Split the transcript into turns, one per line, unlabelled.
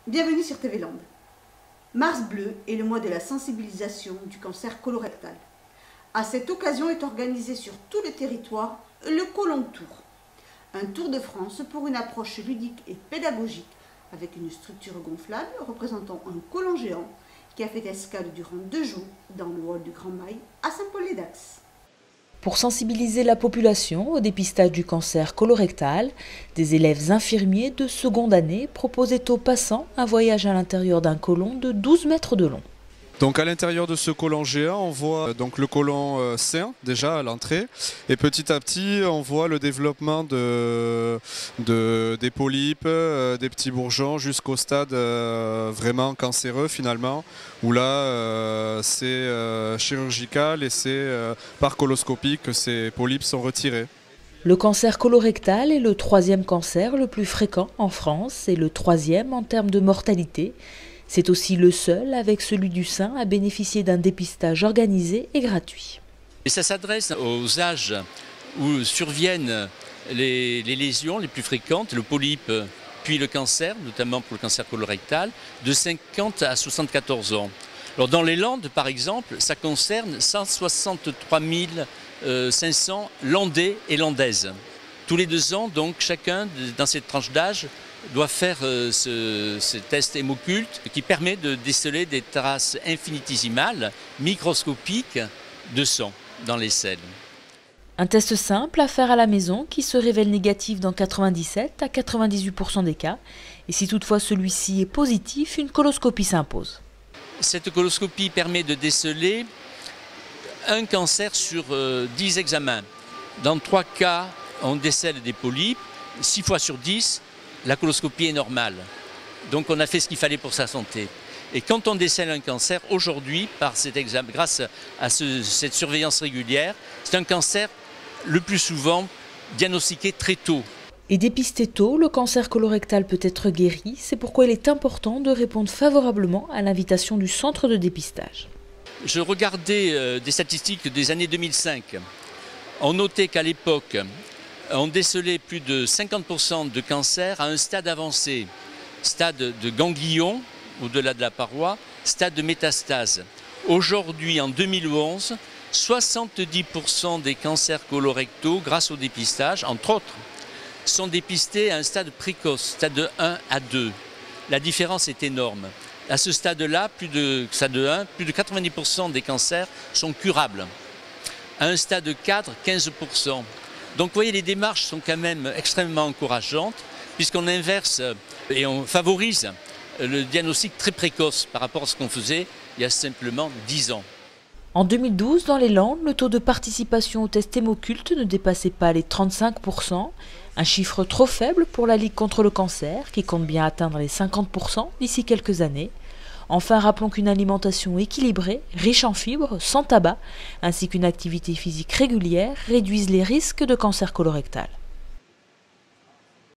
Bienvenue sur TV Land. Mars bleu est le mois de la sensibilisation du cancer colorectal. À cette occasion est organisé sur tout le territoire le Colon Tour. Un tour de France pour une approche ludique et pédagogique avec une structure gonflable représentant un colon géant qui a fait escale durant 2 jours dans le hall du Grand Mail à Saint-Paul-les-Dax.
Pour sensibiliser la population au dépistage du cancer colorectal, des élèves infirmiers de seconde année proposaient aux passants un voyage à l'intérieur d'un côlon de 12 mètres de long.
Donc à l'intérieur de ce côlon géant, on voit donc le côlon sain déjà à l'entrée, et petit à petit on voit le développement des polypes, des petits bourgeons jusqu'au stade vraiment cancéreux finalement, où là c'est chirurgical et c'est par coloscopie que ces polypes sont retirés.
Le cancer colorectal est le 3e cancer le plus fréquent en France et le 3e en termes de mortalité. C'est aussi le seul, avec celui du sein, à bénéficier d'un dépistage organisé et gratuit.
Et ça s'adresse aux âges où surviennent les lésions les plus fréquentes, le polype, puis le cancer, notamment pour le cancer colorectal, de 50 à 74 ans. Alors dans les Landes, par exemple, ça concerne 163 500 Landais et Landaises. Tous les 2 ans, donc, chacun dans cette tranche d'âge doit faire ce test hémoculte qui permet de déceler des traces infinitésimales, microscopiques de sang dans les selles.
Un test simple à faire à la maison qui se révèle négatif dans 97 à 98% des cas. Et si toutefois celui-ci est positif, une coloscopie s'impose.
Cette coloscopie permet de déceler un cancer sur 10 examens. Dans 3 cas, on décèle des polypes. 6 fois sur 10, la coloscopie est normale. Donc on a fait ce qu'il fallait pour sa santé. Et quand on décèle un cancer, aujourd'hui, grâce à cette surveillance régulière, c'est un cancer le plus souvent diagnostiqué très tôt.
Et dépisté tôt, le cancer colorectal peut être guéri. C'est pourquoi il est important de répondre favorablement à l'invitation du centre de dépistage.
Je regardais des statistiques des années 2005. On notait qu'à l'époque, on décelait plus de 50% de cancers à un stade avancé, stade de ganglion, au-delà de la paroi, stade de métastase. Aujourd'hui, en 2011, 70% des cancers colorectaux, grâce au dépistage, entre autres, sont dépistés à un stade précoce, stade de 1 à 2. La différence est énorme. À ce stade-là, stade 1, plus de 90% des cancers sont curables. À un stade 4, 15%. Donc vous voyez, les démarches sont quand même extrêmement encourageantes puisqu'on inverse et on favorise le diagnostic très précoce par rapport à ce qu'on faisait il y a simplement 10 ans.
En 2012, dans les Landes, le taux de participation au test hémoculte ne dépassait pas les 35%, un chiffre trop faible pour la Ligue contre le cancer qui compte bien atteindre les 50% d'ici quelques années. Enfin, rappelons qu'une alimentation équilibrée, riche en fibres, sans tabac, ainsi qu'une activité physique régulière réduisent les risques de cancer colorectal.